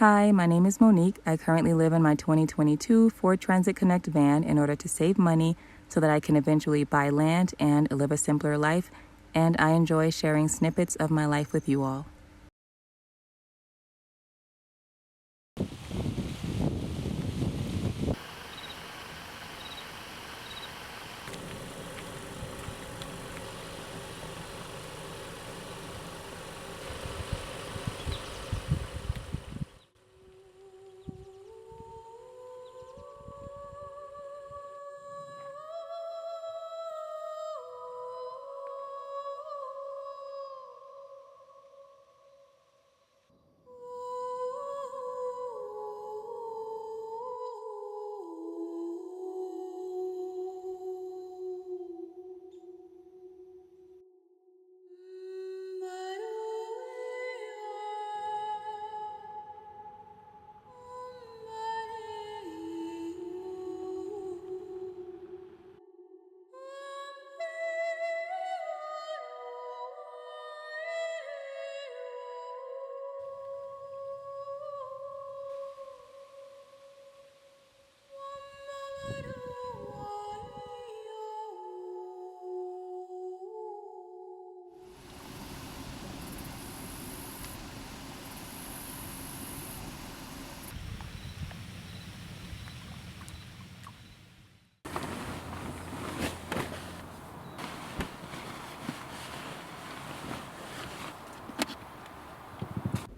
Hi, my name is Monique. I currently live in my 2022 Ford Transit Connect van in order to save money so that I can eventually buy land and live a simpler life, and I enjoy sharing snippets of my life with you all.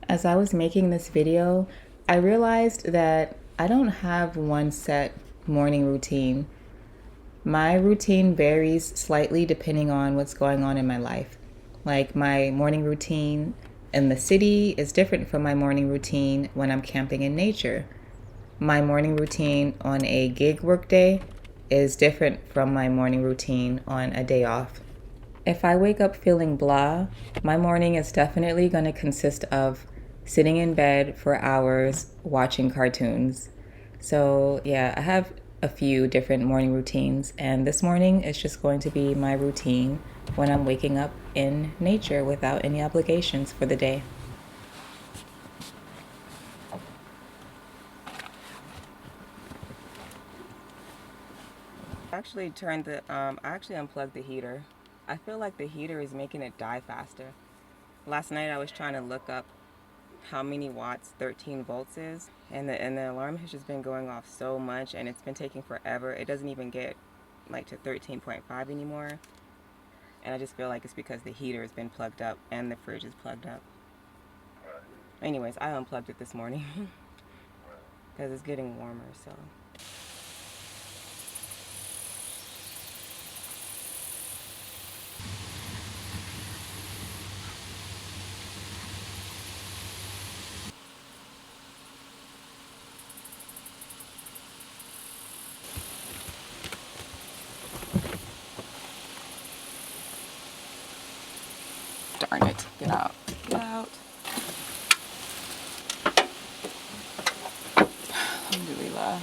As I was making this video, I realized that I don't have one set morning routine. My routine varies slightly depending on what's going on in my life. Like my morning routine in the city is different from my morning routine when I'm camping in nature. My morning routine on a gig work day is different from my morning routine on a day off. If I wake up feeling blah, my morning is definitely going to consist of sitting in bed for hours watching cartoons. So yeah, I have a few different morning routines, and this morning is just going to be my routine when I'm waking up in nature without any obligations for the day. I actually unplugged the heater. I feel like the heater is making it die faster. Last night I was trying to look up how many watts 13 volts is, and the alarm has just been going off so much, and it's been taking forever. It doesn't even get like to 13.5 anymore, and I just feel like it's because the heater has been plugged up and the fridge is plugged up. Anyways, I unplugged it this morning because it's getting warmer. So darn it, get out, get out. Alhamdulillah.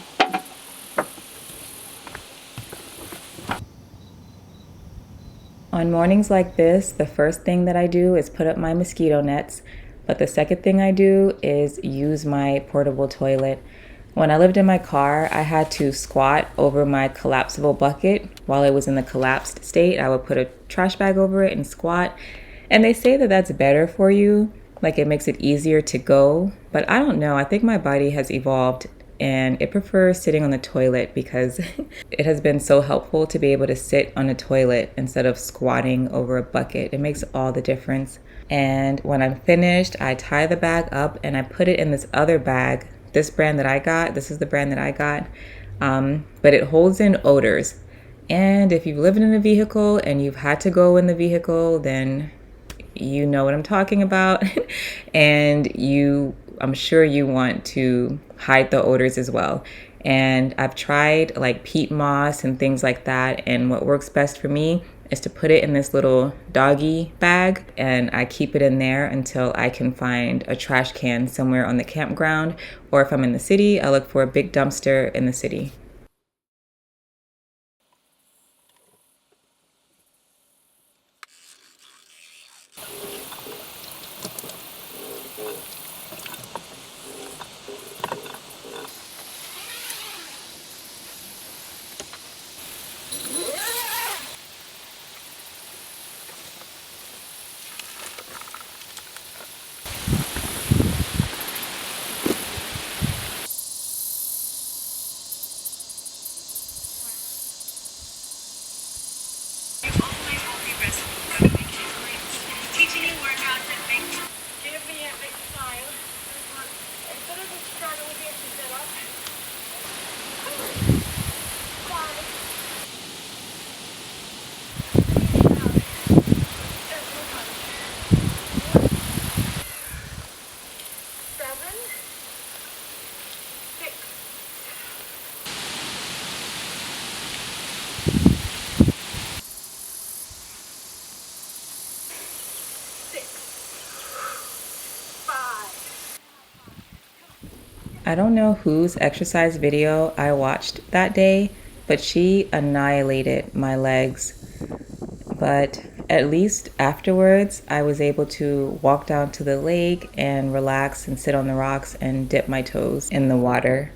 On mornings like this, the first thing that I do is put up my mosquito nets, but the second thing I do is use my portable toilet. When I lived in my car, I had to squat over my collapsible bucket. While it was in the collapsed state, I would put a trash bag over it and squat. And they say that that's better for you, like it makes it easier to go. But I don't know, I think my body has evolved and it prefers sitting on the toilet because it has been so helpful to be able to sit on a toilet instead of squatting over a bucket. It makes all the difference. And when I'm finished, I tie the bag up and I put it in this other bag. This brand that I got, this is the brand that I got, but it holds in odors. And if you've lived in a vehicle and you've had to go in the vehicle, then you know what I'm talking about. And I'm sure you want to hide the odors as well. And I've tried like peat moss and things like that. And what works best for me is to put it in this little doggy bag, and I keep it in there until I can find a trash can somewhere on the campground. Or if I'm in the city, I look for a big dumpster in the city. I don't know whose exercise video I watched that day, but she annihilated my legs. But at least afterwards, I was able to walk down to the lake and relax and sit on the rocks and dip my toes in the water.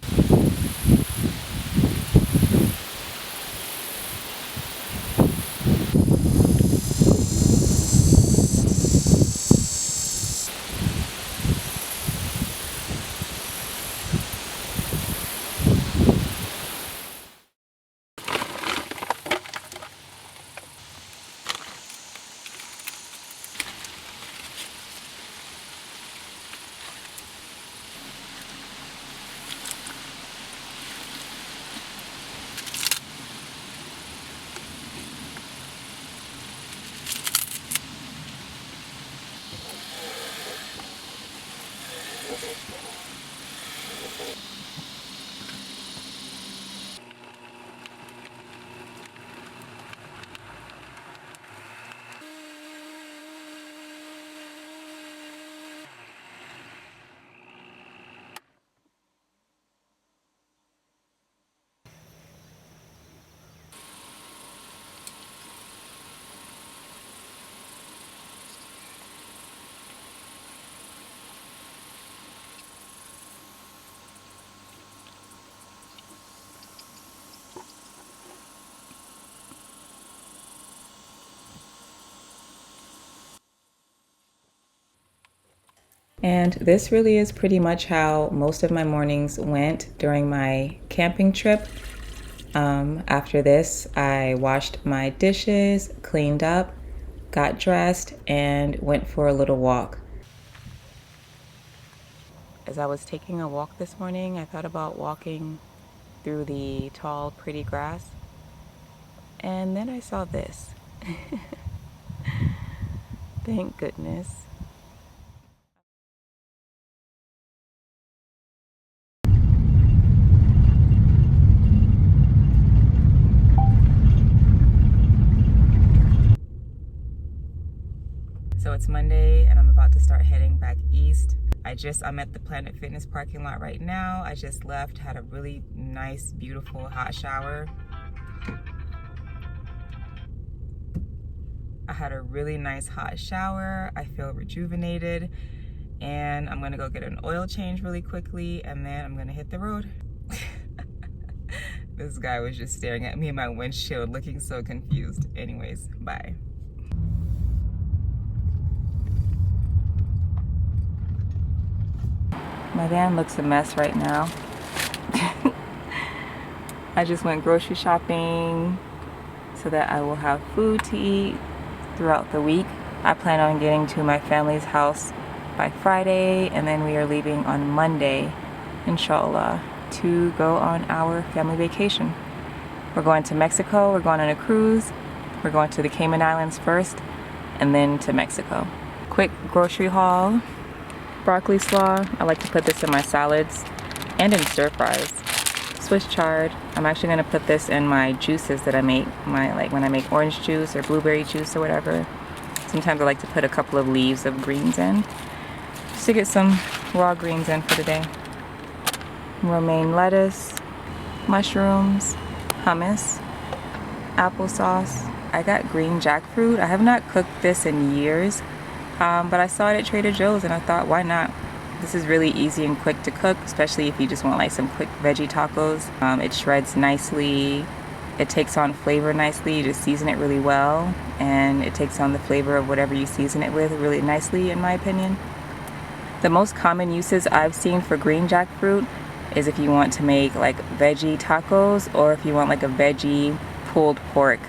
And this really is pretty much how most of my mornings went during my camping trip. After this, I washed my dishes, cleaned up, got dressed, and went for a little walk. As I was taking a walk this morning, I thought about walking through the tall, pretty grass. And then I saw this. Thank goodness. So it's Monday and I'm about to start heading back east. I'm at the Planet Fitness parking lot right now. I just left, had a really nice, beautiful hot shower. I had a really nice hot shower. I feel rejuvenated and I'm gonna go get an oil change really quickly and then I'm gonna hit the road. This guy was just staring at me in my windshield looking so confused. Anyways, bye. My van looks a mess right now. I just went grocery shopping so that I will have food to eat throughout the week. I plan on getting to my family's house by Friday and then we are leaving on Monday, inshallah, to go on our family vacation. We're going to Mexico, we're going on a cruise, we're going to the Cayman Islands first and then to Mexico. Quick grocery haul. Broccoli slaw, I like to put this in my salads and in stir fries. Swiss chard, I'm actually going to put this in my juices that I make, like when I make orange juice or blueberry juice or whatever. Sometimes I like to put a couple of leaves of greens in, just to get some raw greens in for the day. Romaine lettuce, mushrooms, hummus, applesauce. I got green jackfruit. I have not cooked this in years. But I saw it at Trader Joe's and I thought, why not? This is really easy and quick to cook, especially if you just want like some quick veggie tacos. It shreds nicely. It takes on flavor nicely. You just season it really well and it takes on the flavor of whatever you season it with really nicely, in my opinion. The most common uses I've seen for green jackfruit is if you want to make like veggie tacos or if you want like a veggie pulled pork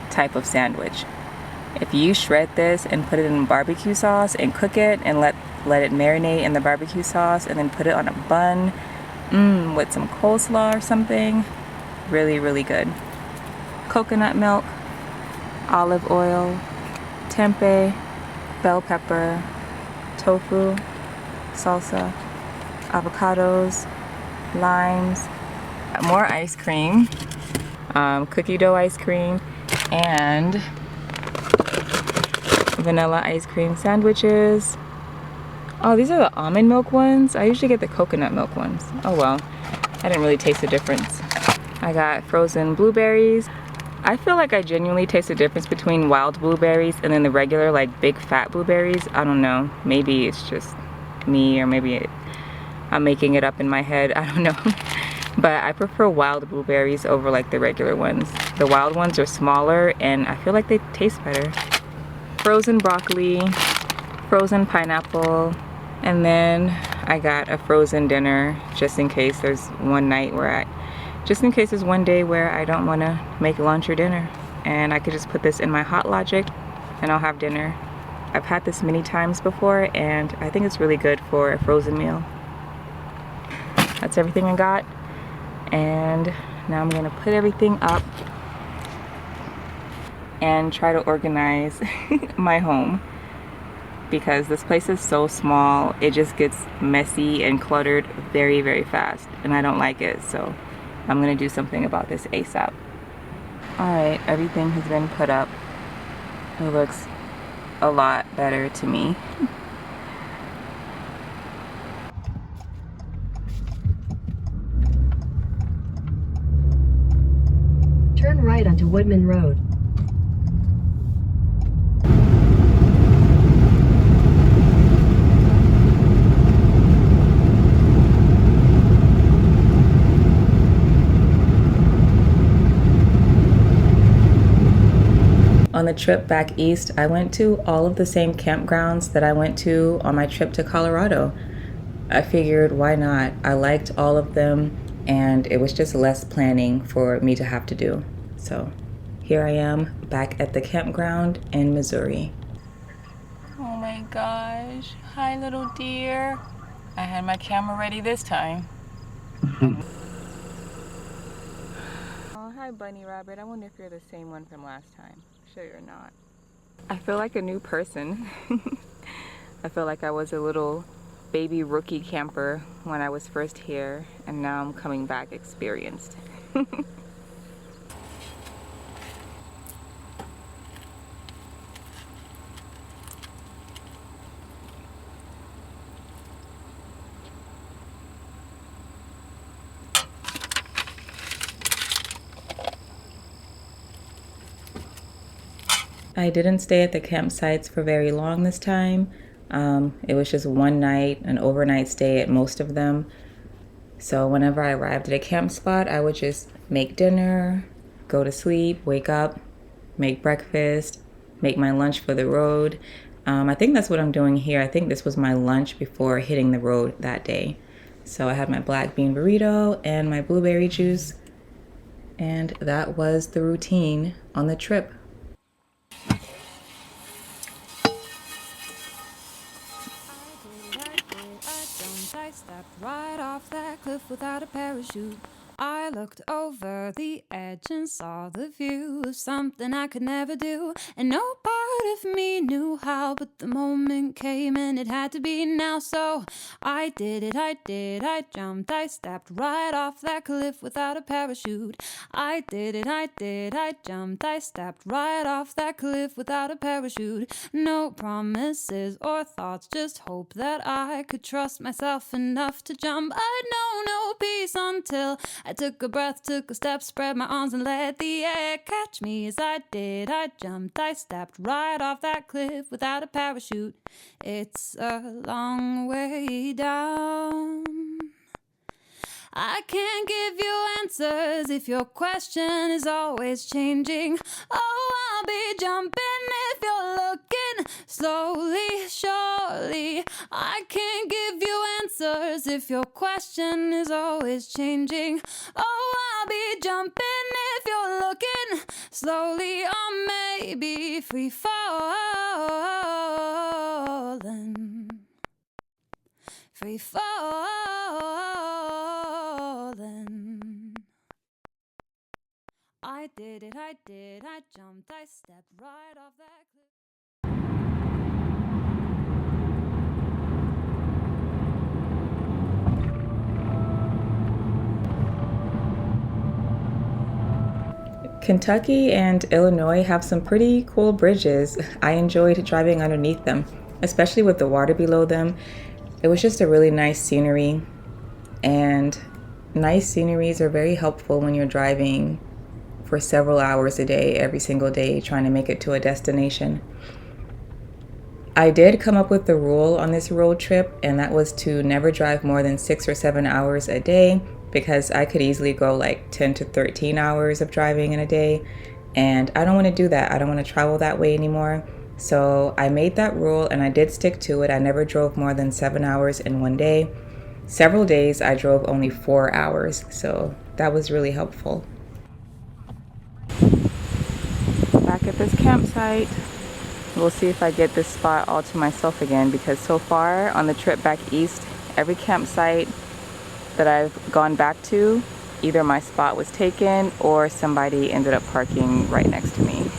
type of sandwich. If you shred this and put it in barbecue sauce and cook it and let it marinate in the barbecue sauce and then put it on a bun with some coleslaw or something, really, really good. Coconut milk, olive oil, tempeh, bell pepper, tofu, salsa, avocados, limes, more ice cream, cookie dough ice cream, and vanilla ice cream sandwiches, Oh, these are the almond milk ones. I usually get the coconut milk ones. Oh well, I didn't really taste the difference. I got frozen blueberries. I feel like I genuinely taste the difference between wild blueberries and then the regular, like, big fat blueberries. I don't know. Maybe it's just me, or maybe I'm making it up in my head. I don't know. But I prefer wild blueberries over, like, the regular ones. The wild ones are smaller and I feel like they taste better. Frozen broccoli, frozen pineapple, and then I got a frozen dinner just in case there's one day where I don't want to make lunch or dinner, and I could just put this in my Hot Logic and I'll have dinner. I've had this many times before and I think it's really good for a frozen meal. That's everything I got, and now I'm gonna put everything up and try to organize my home, because this place is so small. It just gets messy and cluttered very, very fast, and I don't like it, so I'm gonna do something about this ASAP. Alright, everything has been put up. It looks a lot better to me. Turn right onto Woodman Road. On the trip back east, I went to all of the same campgrounds that I went to on my trip to Colorado. I figured, why not? I liked all of them, and it was just less planning for me to have to do. So here I am back at the campground in Missouri. Oh my gosh. Hi, little dear. I had my camera ready this time. Oh, hi, Bunny Rabbit. I wonder if you're the same one from last time. Sure you're not. I feel like a new person. I feel like I was a little baby rookie camper when I was first here, and now I'm coming back experienced. I didn't stay at the campsites for very long this time. It was just one night, an overnight stay at most of them. So whenever I arrived at a camp spot, I would just make dinner, go to sleep, wake up, make breakfast, make my lunch for the road. I think that's what I'm doing here. I think this was my lunch before hitting the road that day. So I had my black bean burrito and my blueberry juice, and that was the routine on the trip. I stepped right off that cliff without a parachute. I looked over the edge and saw the view of something I could never do. And no part of me knew how, but the moment came and it had to be now. So I did it, I jumped, I stepped right off that cliff without a parachute. I did it, I jumped, I stepped right off that cliff without a parachute. No promises or thoughts, just hope that I could trust myself enough to jump. I'd know no peace until I took a breath, took a step, spread my arms and let the air catch me as I did. I jumped, I stepped right off that cliff without a parachute. It's a long way down. I can't give you answers if your question is always changing. Oh, I'll be jumping if you're looking slowly, surely. I can't give you answers if your question is always changing. Oh, I'll be jumping if you're looking slowly, or maybe free falling. Free falling. I did it, I jumped, I stepped right off that cliff. Kentucky and Illinois have some pretty cool bridges. I enjoyed driving underneath them, especially with the water below them. It was just a really nice scenery, and nice sceneries are very helpful when you're driving for several hours a day, every single day, trying to make it to a destination. I did come up with the rule on this road trip, and that was to never drive more than 6 or 7 hours a day, because I could easily go like 10 to 13 hours of driving in a day, and I don't want to do that. I don't want to travel that way anymore. So I made that rule and I did stick to it. I never drove more than 7 hours in one day. Several days I drove only 4 hours, so that was really helpful. Back at this campsite. We'll see if I get this spot all to myself again, because so far on the trip back east, every campsite that I've gone back to, either my spot was taken or somebody ended up parking right next to me.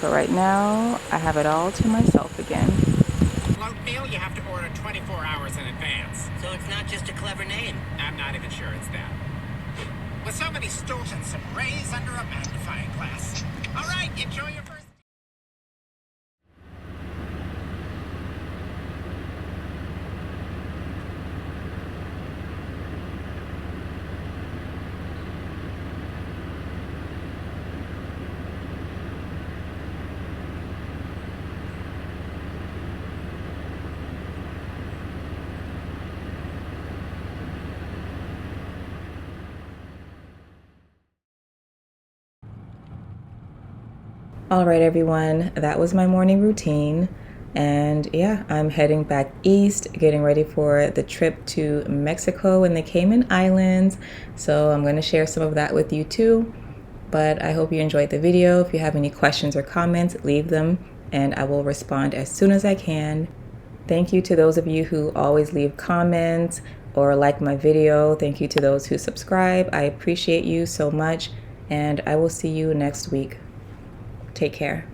But right now, I have it all to myself again. Float meal you have to order 24 hours in advance. So it's not just a clever name. I'm not even sure it's that. With so many stools and some rays under a magnifying glass. All right, enjoy your first... All right, everyone, that was my morning routine. And yeah, I'm heading back east, getting ready for the trip to Mexico and the Cayman Islands. So I'm going to share some of that with you too. But I hope you enjoyed the video. If you have any questions or comments, leave them and I will respond as soon as I can. Thank you to those of you who always leave comments or like my video. Thank you to those who subscribe. I appreciate you so much, and I will see you next week. Take care.